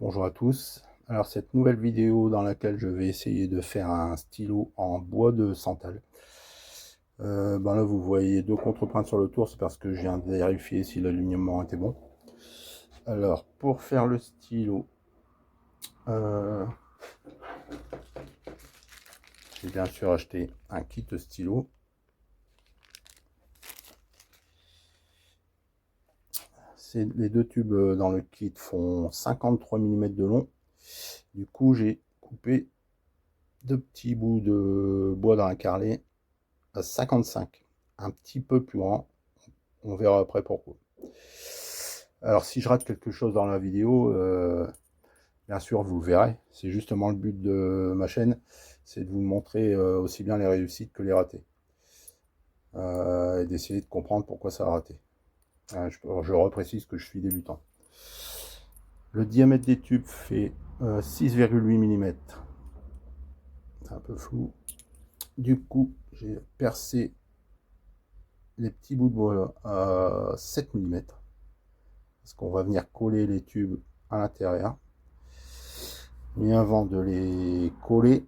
Bonjour à tous. Alors cette nouvelle vidéo dans laquelle je vais essayer de faire un stylo en bois de santal. Là vous voyez deux contrepointes sur le tour, c'est parce que je viens de vérifier si l'alignement était bon. Alors pour faire le stylo, j'ai bien sûr acheté un kit stylo. Les deux tubes dans le kit font 53 mm de long. Du coup j'ai coupé deux petits bouts de bois dans un carrelé à 55, un petit peu plus grand. On verra après pourquoi. Alors si je rate quelque chose dans la vidéo, bien sûr vous le verrez. C'est justement le but de ma chaîne, c'est de vous montrer aussi bien les réussites que les ratés. Et d'essayer de comprendre pourquoi ça a raté. Je reprécise que je suis débutant. Le diamètre des tubes fait 6,8 mm. C'est un peu flou. Du coup, j'ai percé les petits bouts de bois à 7 mm. Parce qu'on va venir coller les tubes à l'intérieur. Mais avant de les coller,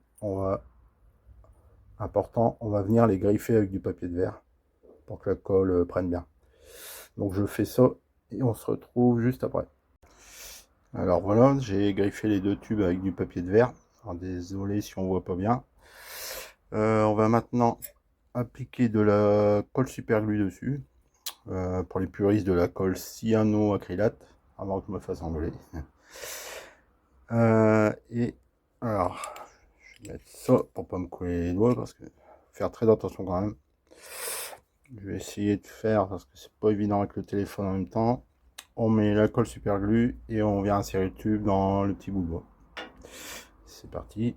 important, on va venir les griffer avec du papier de verre pour que la colle prenne bien. Donc je fais ça et on se retrouve juste après. Alors voilà, j'ai griffé les deux tubes avec du papier de verre. Alors, désolé si on voit pas bien. On va maintenant appliquer de la colle super glue dessus. Pour les puristes, de la colle cyanoacrylate, avant que je me fasse engueuler. Et alors, je vais mettre ça pour pas me coller les doigts parce que faire très attention quand même. Je vais essayer de faire parce que c'est pas évident avec le téléphone en même temps. On met la colle super glue et on vient insérer le tube dans le petit bout de bois. C'est parti.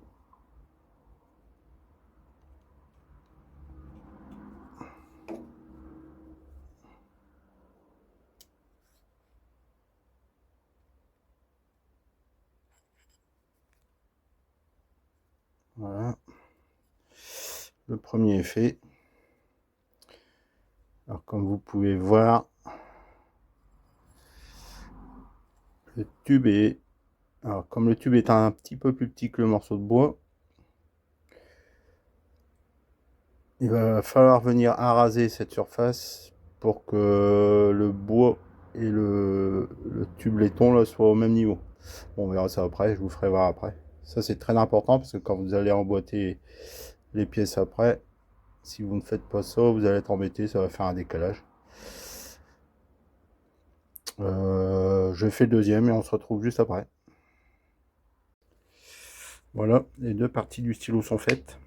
Voilà. Le premier est fait. Alors comme vous pouvez voir, le tube est... Alors comme le tube est un petit peu plus petit que le morceau de bois, il va falloir venir araser cette surface pour que le bois et le tube laiton là, soient au même niveau. Bon, on verra ça après, je vous ferai voir après. Ça c'est très important parce que quand vous allez emboîter les pièces après, si vous ne faites pas ça, vous allez être embêté, ça va faire un décalage. Je fais le deuxième et on se retrouve juste après. Voilà, les deux parties du stylo sont faites.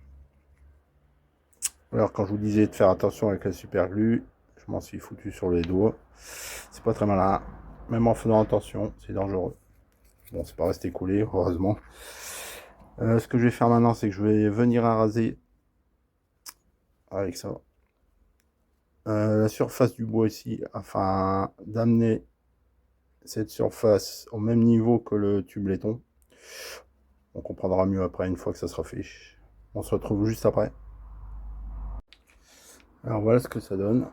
Alors quand je vous disais de faire attention avec la super glue, je m'en suis foutu sur les doigts. C'est pas très malin, même en faisant attention, c'est dangereux. Bon, c'est pas resté collé, heureusement. Ce que je vais faire maintenant, c'est que je vais venir araser avec ça la surface du bois ici, afin d'amener cette surface au même niveau que le tube laiton. On comprendra mieux après, une fois que ça sera fait. On se retrouve juste après. Alors voilà ce que ça donne.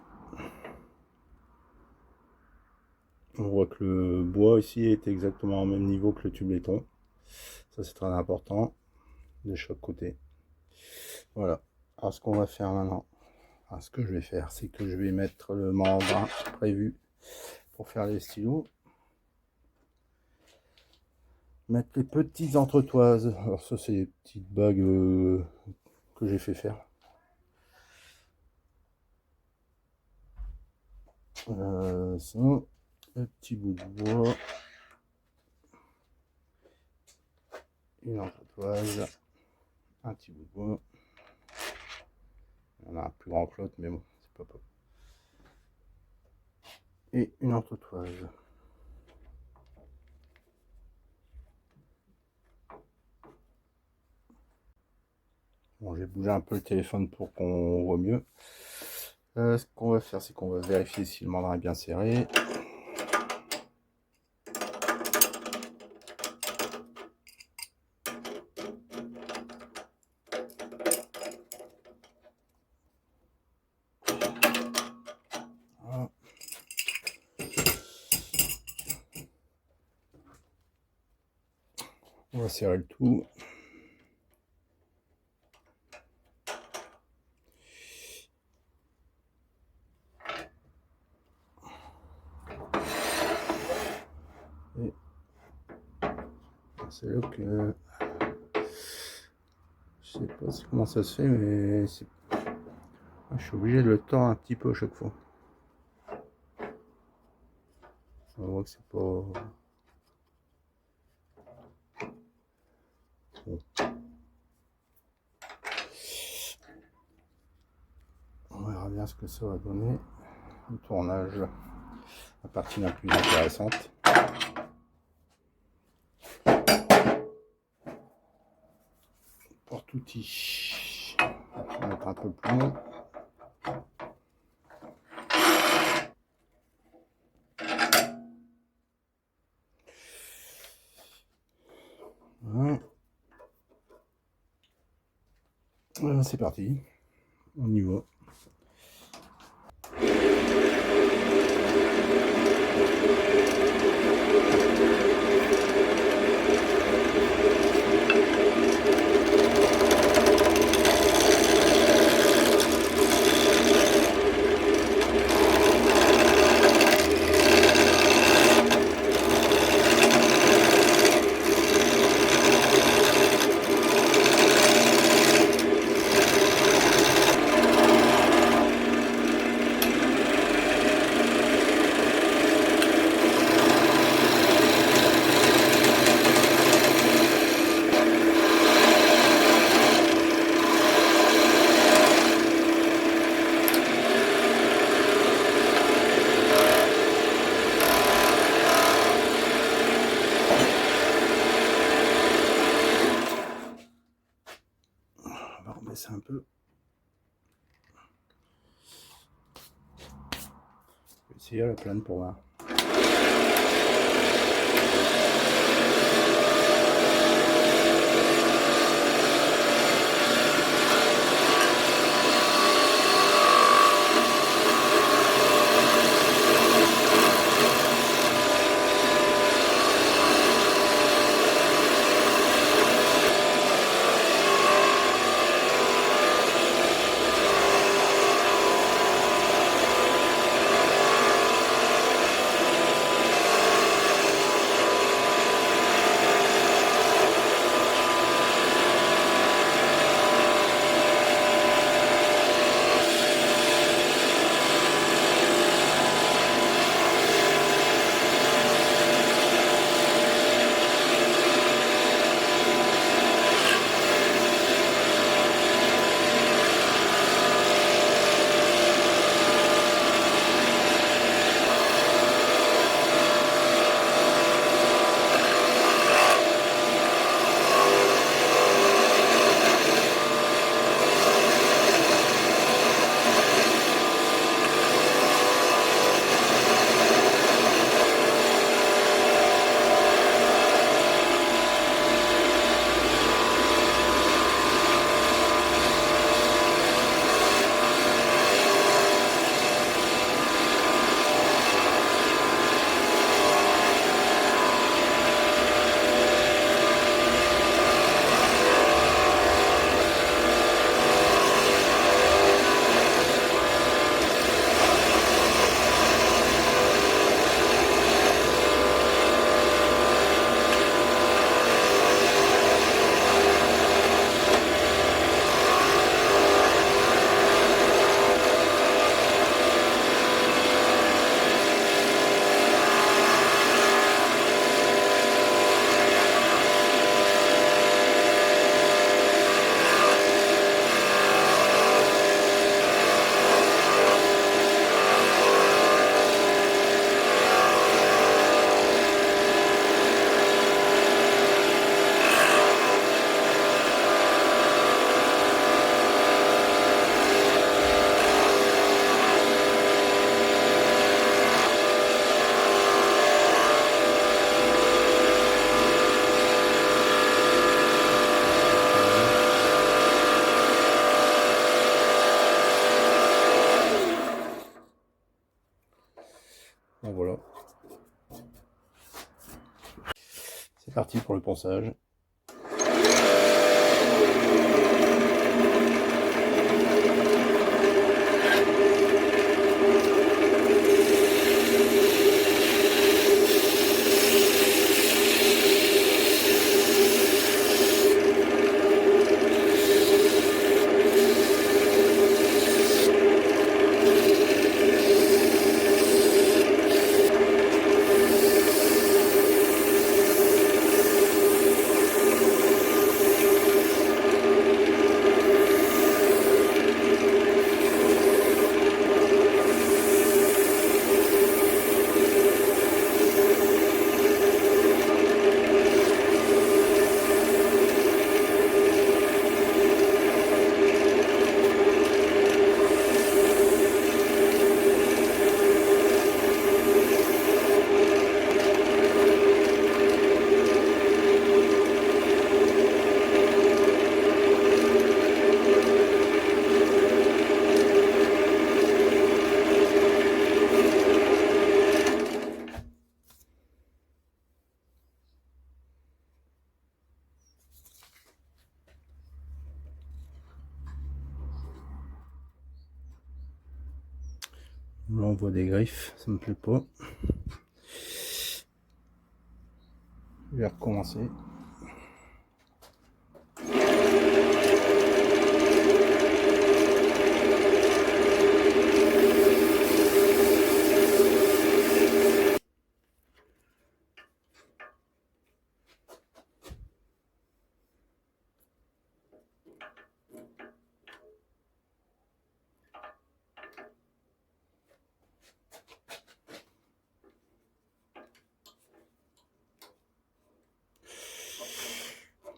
On voit que le bois ici est exactement au même niveau que le tube laiton. Ça c'est très important de chaque côté. Voilà. Alors ce qu'on va faire maintenant, ce que je vais faire, c'est que je vais mettre le membrane prévu pour faire les stylos. Mettre les petites entretoises. Alors ça c'est des petites bagues que j'ai fait faire. Sinon, le petit bout de bois. Une entretoise. Un petit bout de bois. Il y en a un plus grand que l'autre, mais bon, c'est pas. Et une entretoise. Bon, j'ai bougé un peu le téléphone pour qu'on voit mieux. Ce qu'on va faire, c'est qu'on va vérifier si le membrane est bien serré. Voilà. On va serrer le tout. Et c'est là que je sais pas comment ça se fait, mais je suis obligé de le tordre un petit peu à chaque fois. On voit que c'est pas bon. On verra bien ce que ça va donner. Le tournage, la partie la plus intéressante. Porte-outil. On va mettre un peu plus long. Voilà. C'est parti. On y va. On va rebaisser un peu. Je vais essayer à la plane pour voir. Bon, voilà. C'est parti pour le ponçage. Là on voit des griffes, ça me plaît pas. Je vais recommencer.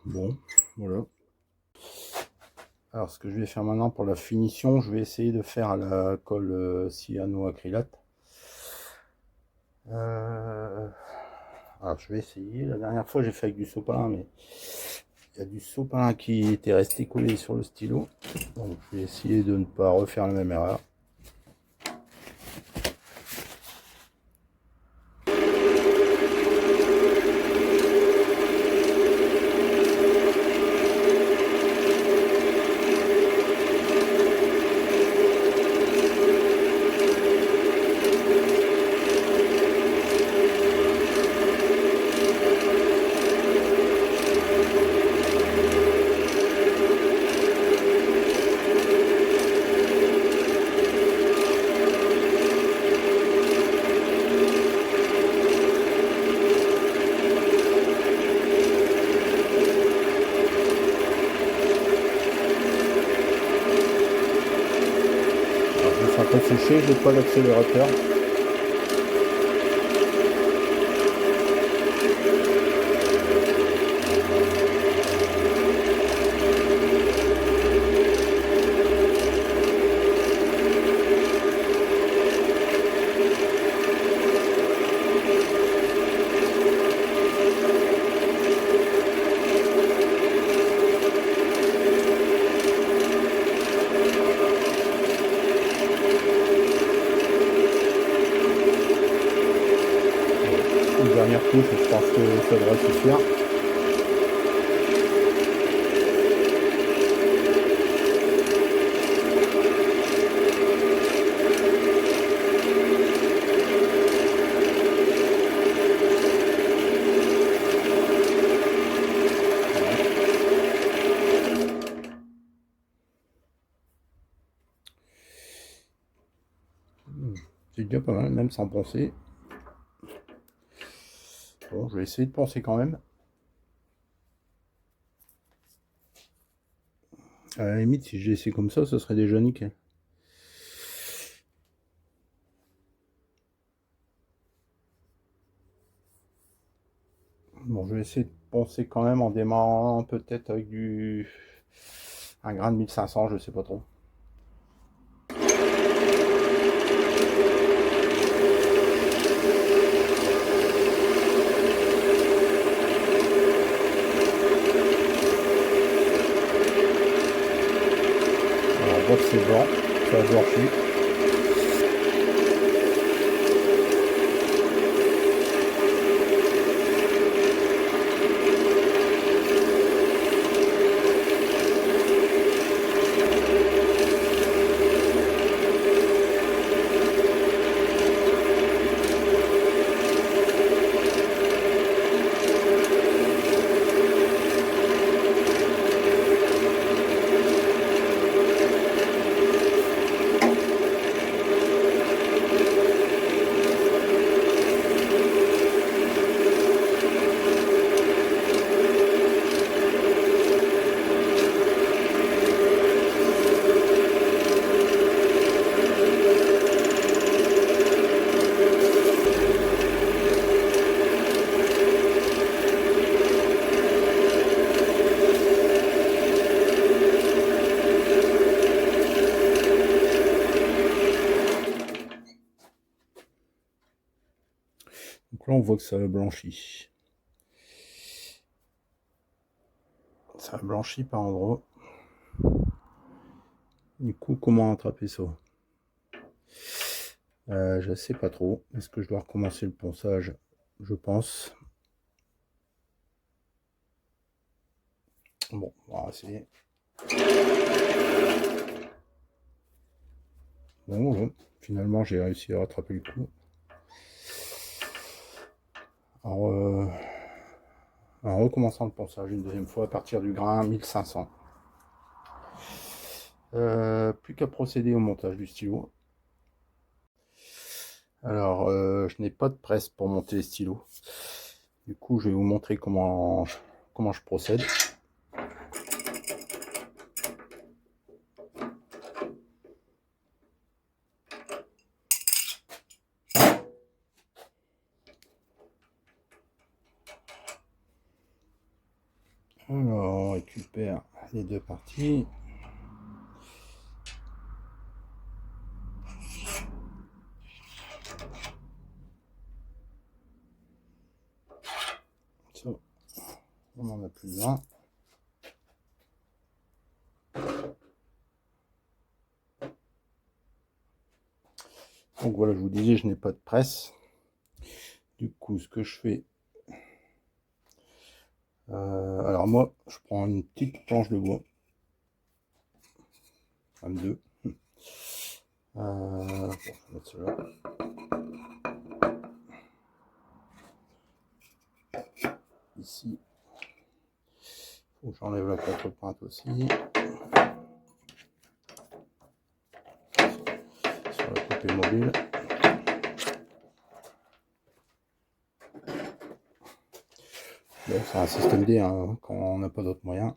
Bon, voilà. Alors ce que je vais faire maintenant pour la finition, je vais essayer de faire la colle cyanoacrylate. Alors je vais essayer. La dernière fois j'ai fait avec du sopalin, mais il y a du sopalin qui était resté collé sur le stylo. Donc je vais essayer de ne pas refaire la même erreur. Un peu séché, je n'ai pas l'accélérateur. Une dernière touche, je pense que ça devrait suffire. C'est déjà pas mal, même sans poncer. Bon, je vais essayer de poncer quand même. À la limite, si je laissais comme ça serait déjà nickel. Bon, je vais essayer de poncer quand même en démarrant peut-être avec un grain de 1500, je sais pas trop. Alors, on voit que c'est blanc, ça a blanchi. Donc là, on voit que ça a blanchi. Ça a blanchi par endroits. Du coup, comment attraper ça? Je sais pas trop. Est-ce que je dois recommencer le ponçage? Je pense. Bon, on va essayer. Bon, voilà. Finalement, j'ai réussi à rattraper le coup. Alors, en recommençant le ponçage une deuxième fois à partir du grain 1500. Plus qu'à procéder au montage du stylo. Alors, je n'ai pas de presse pour monter les stylos. Du coup, je vais vous montrer comment je procède. Alors, on récupère les deux parties. Ça, on n'en a plus besoin. Donc voilà, je vous disais, je n'ai pas de presse. Du coup, ce que je fais, alors moi, je prends une petite planche de bois, même deux. Bon, je vais mettre cela. Ici, faut que j'enlève la contrepointe aussi. Sur la poupée mobile. Bon, c'est un système D hein, quand on n'a pas d'autre moyen.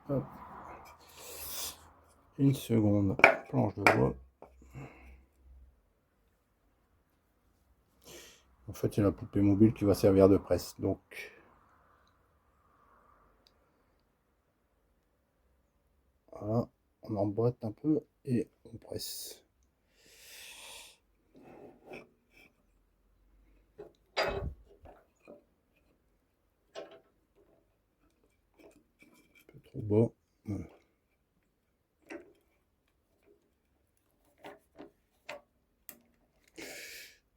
Hop. Une seconde, planche de bois. En fait, c'est la poupée mobile qui va servir de presse. Donc, voilà, on emboîte un peu et on presse. Un peu trop bas. Voilà.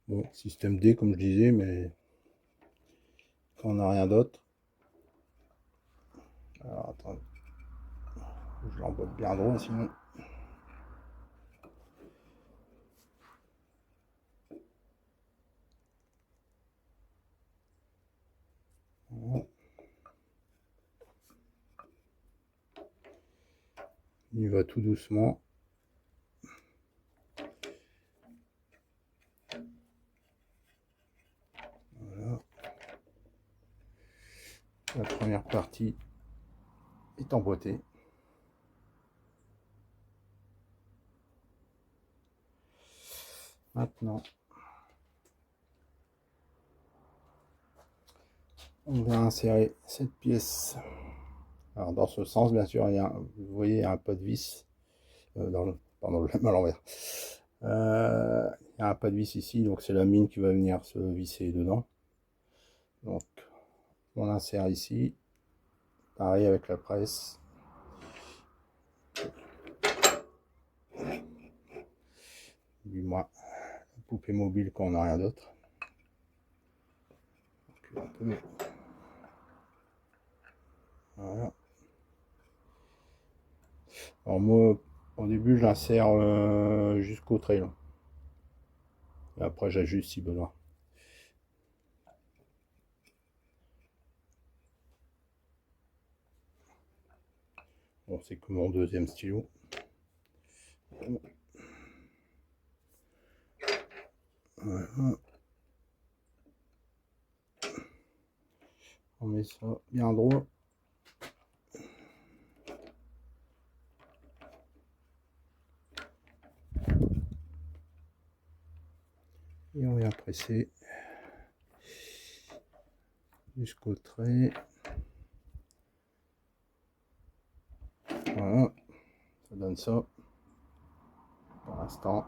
Bon, système D comme je disais, mais quand on n'a rien d'autre. Alors attendez, je l'emboîte bien droit sinon. Voilà. Il va tout doucement. Voilà. La première partie est emboîtée. Maintenant, on va insérer cette pièce. Alors dans ce sens, bien sûr, vous voyez, il y a un pas de vis. Pardon, je l'ai à l'envers. Il y a un pas de vis ici, donc c'est la mine qui va venir se visser dedans. Donc, on insère ici. Pareil avec la presse. Du moins, la poupée mobile quand on n'a rien d'autre. Voilà. Alors moi, au début, je l'insère jusqu'au trait. Et après, j'ajuste si besoin. Bon, c'est que mon deuxième stylo. Voilà. On met ça bien droit. Et on vient presser jusqu'au trait. Voilà, ça donne ça. Pour l'instant,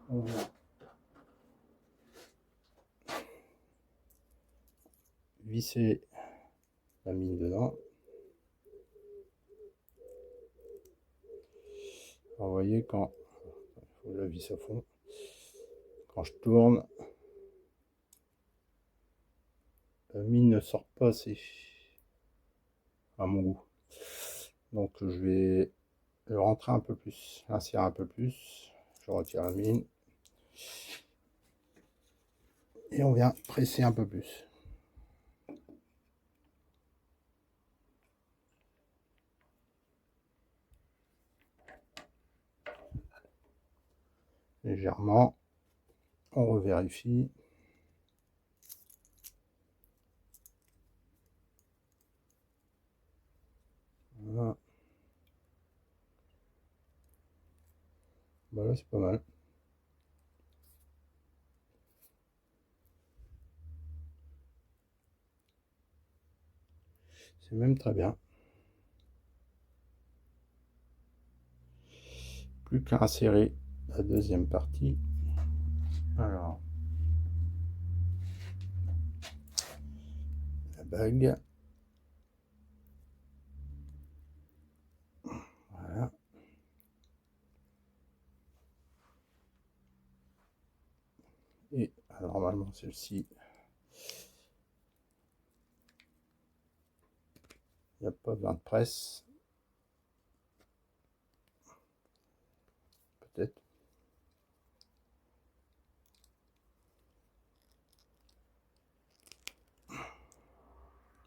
on vient visser la mine dedans. Alors, vous voyez, quand il faut que la vis à fond, quand je tourne, la mine ne sort pas assez à mon goût. Donc je vais le rentrer un peu plus, insérer un peu plus. Je retire la mine. Et on vient presser un peu plus. Légèrement. On revérifie. Voilà. Voilà, c'est pas mal. C'est même très bien. Plus qu'à insérer la deuxième partie. Alors, la bague. Voilà. Et normalement, celle-ci, il n'y a pas besoin de presse. Peut-être.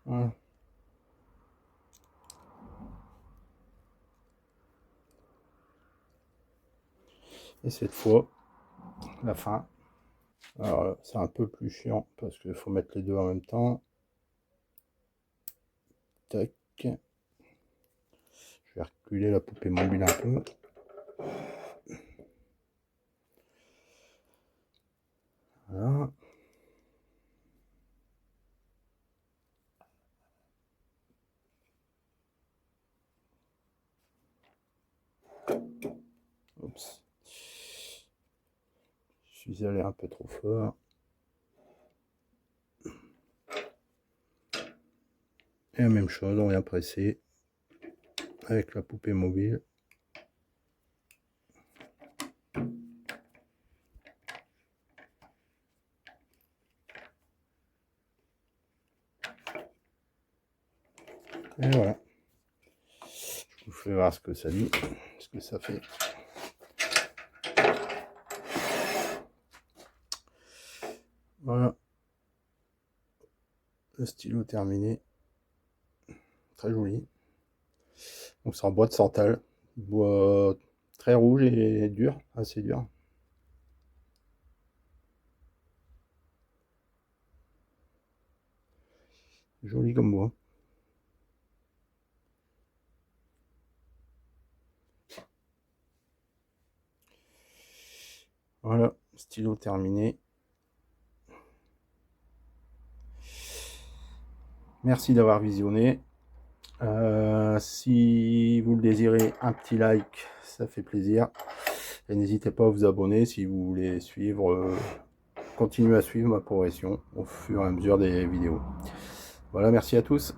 Voilà. Et cette fois, la fin. Alors c'est un peu plus chiant parce qu'il faut mettre les deux en même temps. Tac. Je vais reculer la poupée mobile un peu. Voilà. Oups. Je suis allé un peu trop fort. Et la même chose, on vient presser avec la poupée mobile. Et voilà. Je vous fais voir ce que ça dit, ce que ça fait. Voilà. Le stylo terminé. Très joli. Donc c'est en bois de santal. Bois très rouge et dur, assez dur. Joli comme bois. Voilà, stylo terminé. Merci d'avoir visionné. Si vous le désirez, un petit like, ça fait plaisir. Et n'hésitez pas à vous abonner si vous voulez suivre, continuer à suivre ma progression au fur et à mesure des vidéos. Voilà, merci à tous.